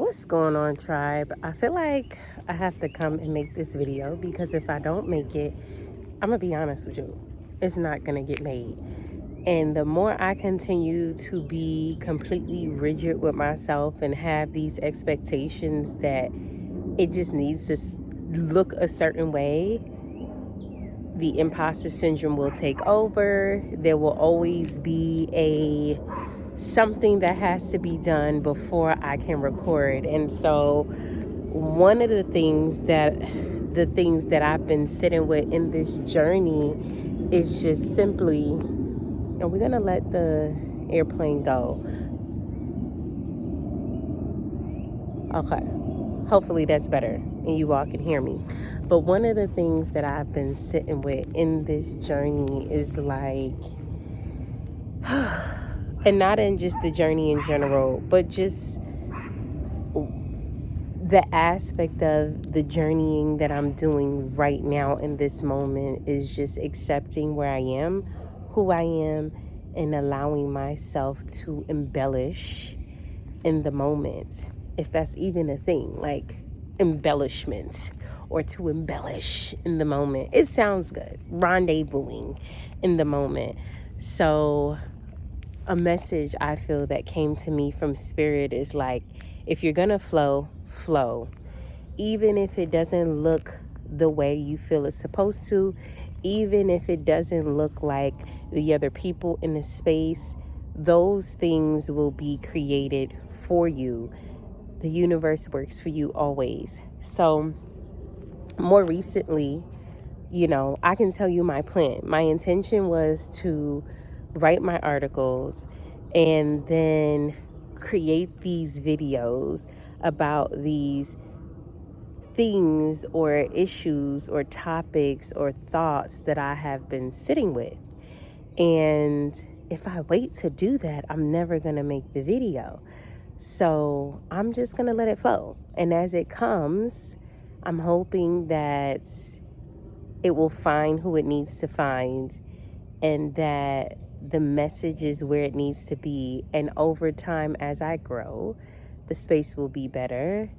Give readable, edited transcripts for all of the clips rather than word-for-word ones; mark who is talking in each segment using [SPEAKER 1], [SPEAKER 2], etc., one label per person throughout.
[SPEAKER 1] What's going on, tribe? I feel like I have to come and make this video because if I don't make it, I'm gonna be honest with you, it's not gonna get made. And the more I continue to be completely rigid with myself and have these expectations that it just needs to look a certain way, the imposter syndrome will take over. There will always be something that has to be done before I can record. And so one of the things that I've been sitting with in this journey is just simply, are we gonna let the airplane go? Okay. Hopefully that's better and you all can hear me. But one of the things that I've been sitting with in this journey is like, and not in just the journey in general, but just the aspect of the journeying that I'm doing right now in this moment is just accepting where I am, who I am, and allowing myself to embellish in the moment. If that's even a thing, like embellishment or to embellish in the moment. It sounds good. Rendezvousing in the moment. So a message I feel that came to me from spirit is like, if you're gonna flow, flow. Even if it doesn't look the way you feel it's supposed to, even if it doesn't look like the other people in the space, those things will be created for you. The universe works for you always. So more recently, I can tell you my plan. My intention was to write my articles and then create these videos about these things or issues or topics or thoughts that I have been sitting with. And if I wait to do that, I'm never going to make the video. So I'm just going to let it flow. And as it comes, I'm hoping that it will find who it needs to find and that the message is where it needs to be. And over time, as I grow, the space will be better.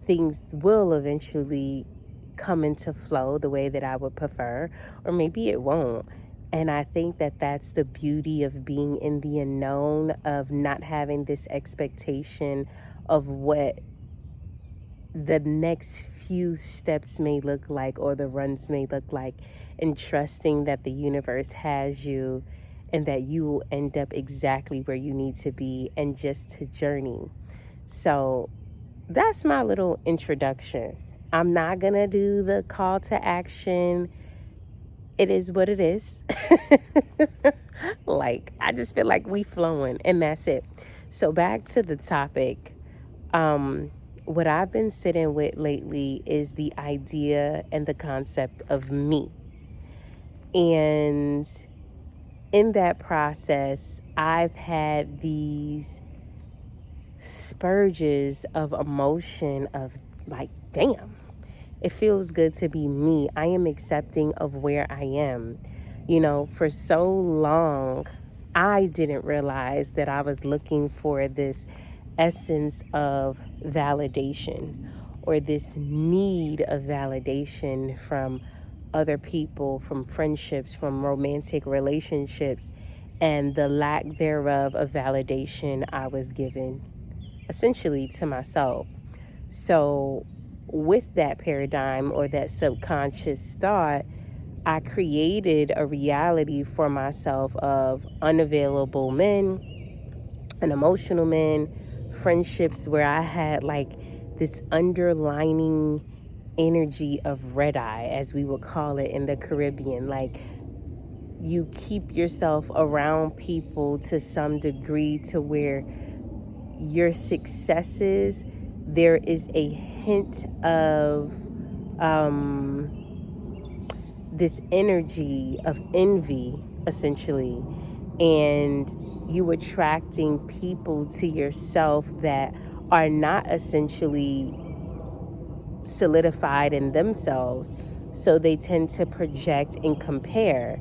[SPEAKER 1] Things will eventually come into flow the way that I would prefer, or maybe it won't. And I think that that's the beauty of being in the unknown, of not having this expectation of what the next few steps may look like or the runs may look like, and trusting that the universe has you and that you will end up exactly where you need to be and just to journey. So that's my little introduction. I'm not going to do the call to action. It is what it is. Like, I just feel like we flowing and that's it. So back to the topic. What I've been sitting with lately is the idea and the concept of me. And in that process, I've had these spurges of emotion of like, damn, it feels good to be me. I am accepting of where I am. For so long, I didn't realize that I was looking for this essence of validation or this need of validation from other people, from friendships, from romantic relationships, and the lack thereof of validation I was given essentially to myself. So with that paradigm or that subconscious thought, I created a reality for myself of unavailable men, unemotional men, friendships where I had like this underlining energy of red eye, as we would call it in the Caribbean. Like, you keep yourself around people to some degree to where your successes, there is a hint of this energy of envy, essentially, and you attracting people to yourself that are not essentially solidified in themselves, so they tend to project and compare.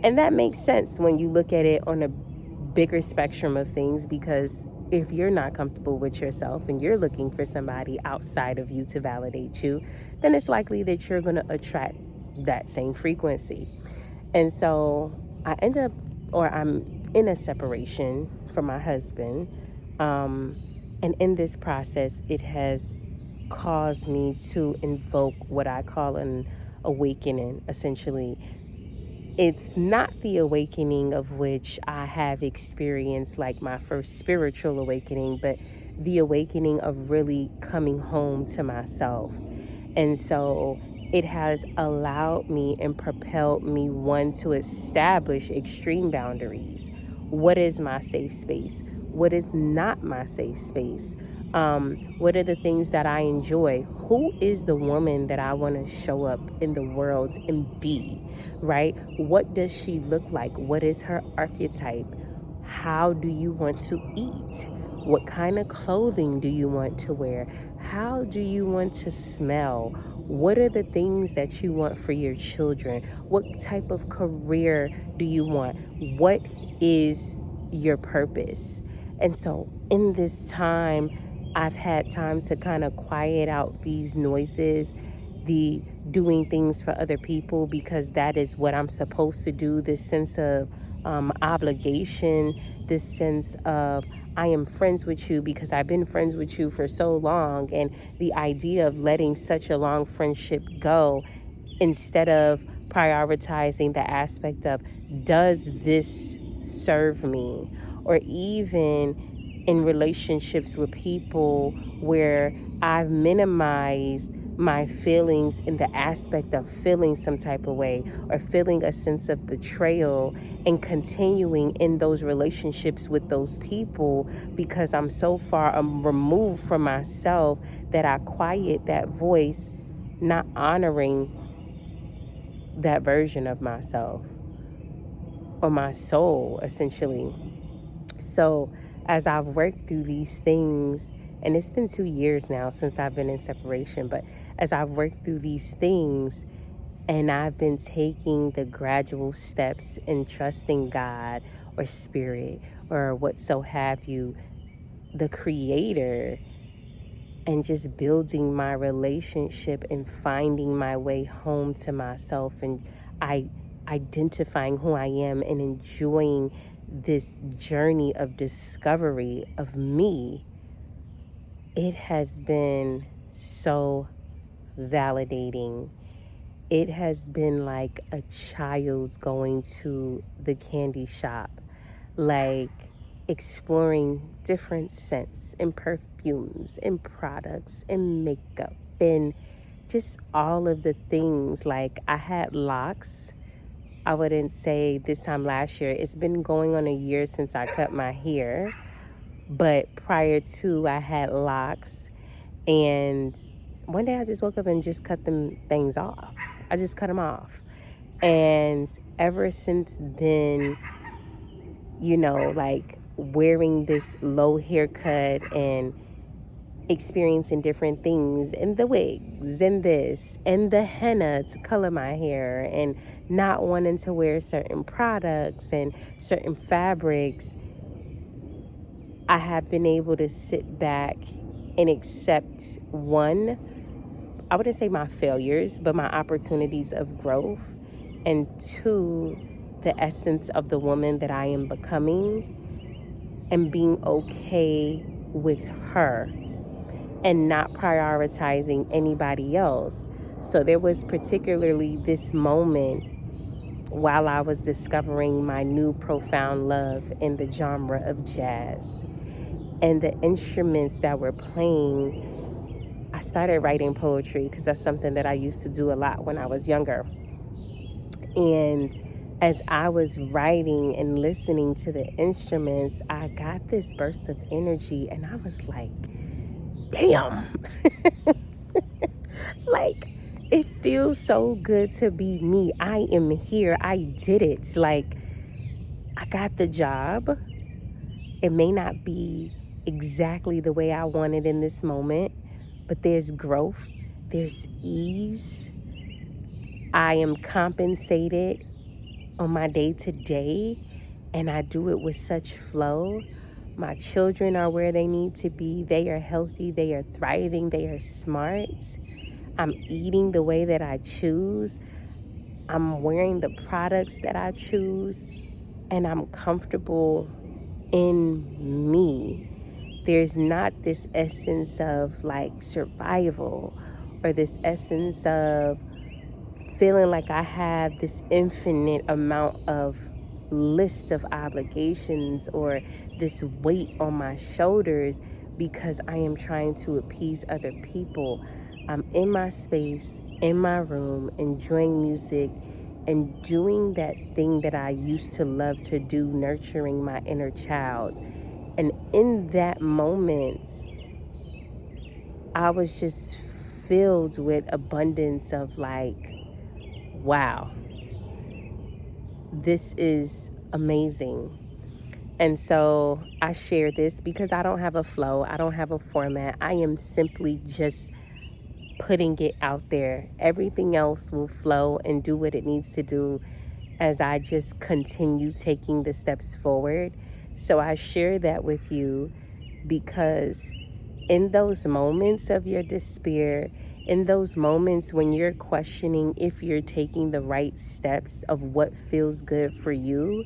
[SPEAKER 1] And that makes sense when you look at it on a bigger spectrum of things, because if you're not comfortable with yourself and you're looking for somebody outside of you to validate you, then it's likely that you're going to attract that same frequency. And so I'm in a separation from my husband. And in this process, it has caused me to invoke what I call an awakening, essentially. It's not the awakening of which I have experienced, like my first spiritual awakening, but the awakening of really coming home to myself. And so it has allowed me and propelled me, one, to establish extreme boundaries. What is my safe space? What is not my safe space? What are the things that I enjoy? Who is the woman that I want to show up in the world and be, right? What does she look like? What is her archetype? How do you want to eat? What kind of clothing do you want to wear? How do you want to smell? What are the things that you want for your children? What type of career do you want? What is your purpose? And so in this time, I've had time to kind of quiet out these noises, the doing things for other people because that is what I'm supposed to do, this sense of obligation, this sense of I am friends with you because I've been friends with you for so long, and the idea of letting such a long friendship go instead of prioritizing the aspect of, does this serve me? Or even in relationships with people where I've minimized my feelings in the aspect of feeling some type of way or feeling a sense of betrayal, and continuing in those relationships with those people because I'm so far removed from myself that I quiet that voice, not honoring that version of myself or my soul, essentially. So as I've worked through these things, and it's been 2 years now since I've been in separation, but as I've worked through these things and I've been taking the gradual steps in trusting God or spirit or what so have you, the creator, and just building my relationship and finding my way home to myself, and I identifying who I am and enjoying this journey of discovery of me, it has been so validating. It has been like a child going to the candy shop, like exploring different scents and perfumes and products and makeup and just all of the things. Like I had locks. I wouldn't say this time last year. It's been going on a year since I cut my hair. But prior to, I had locks. And one day I just woke up and just cut them things off. I just cut them off. And ever since then, like wearing this low haircut and experiencing different things, and the wigs and this and the henna to color my hair, and not wanting to wear certain products and certain fabrics, I have been able to sit back and accept, one, I wouldn't say my failures, but my opportunities of growth, and two, the essence of the woman that I am becoming, and being okay with her and not prioritizing anybody else. So there was particularly this moment while I was discovering my new profound love in the genre of jazz. And the instruments that were playing, I started writing poetry because that's something that I used to do a lot when I was younger. And as I was writing and listening to the instruments, I got this burst of energy and I was like, damn. Like, it feels so good to be me. I am here. I did it. Like, I got the job. It may not be exactly the way I want it in this moment, but there's growth, there's ease. I am compensated on my day to day, and I do it with such flow. My children are where they need to be. They are healthy. They are thriving. They are smart. I'm eating the way that I choose. I'm wearing the products that I choose. And I'm comfortable in me. There's not this essence of like survival or this essence of feeling like I have this infinite amount of list of obligations or this weight on my shoulders because I am trying to appease other people. I'm in my space, in my room, enjoying music and doing that thing that I used to love to do, nurturing my inner child. And in that moment, I was just filled with abundance of like, wow, this is amazing. And so I share this because I don't have a flow. I don't have a format. I am simply just putting it out there. Everything else will flow and do what it needs to do as I just continue taking the steps forward. So I share that with you because in those moments of your despair, in those moments when you're questioning if you're taking the right steps of what feels good for you,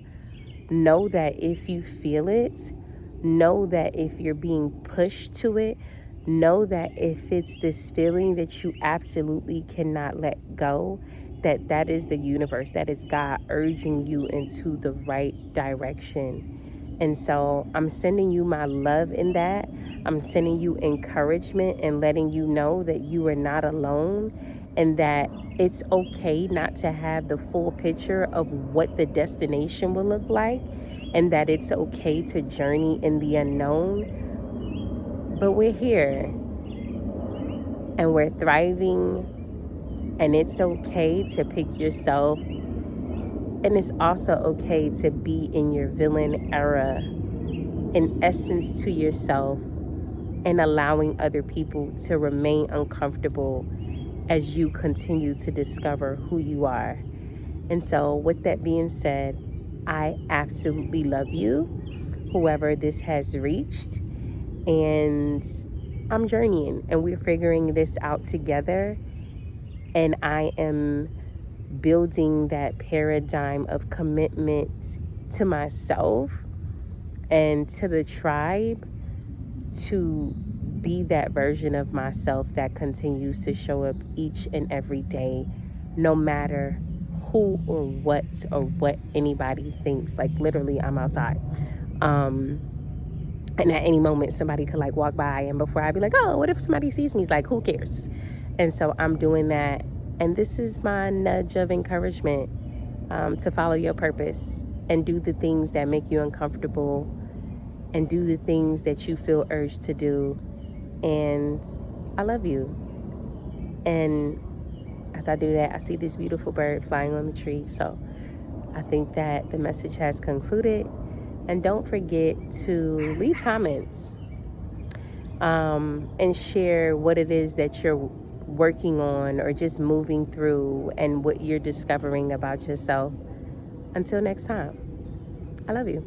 [SPEAKER 1] know that if you feel it, know that if you're being pushed to it, know that if it's this feeling that you absolutely cannot let go, that is the universe, that is God urging you into the right direction. And so I'm sending you my love in that. I'm sending you encouragement and letting you know that you are not alone and that it's okay not to have the full picture of what the destination will look like, and that it's okay to journey in the unknown. But we're here and we're thriving, and it's okay to pick yourself, and it's also okay to be in your villain era, in essence, to yourself, and allowing other people to remain uncomfortable as you continue to discover who you are. And so with that being said, I absolutely love you, whoever this has reached, and I'm journeying and we're figuring this out together, and I am building that paradigm of commitment to myself and to the tribe to be that version of myself that continues to show up each and every day, no matter who or what anybody thinks. Like literally, I'm outside. And at any moment, somebody could like walk by, and before I'd be like, oh, what if somebody sees me? It's like, who cares? And so I'm doing that. And this is my nudge of encouragement to follow your purpose and do the things that make you uncomfortable and do the things that you feel urged to do. And I love you. And as I do that, I see this beautiful bird flying on the tree. So I think that the message has concluded. And don't forget to leave comments and share what it is that you're working on or just moving through and what you're discovering about yourself. Until next time, I love you.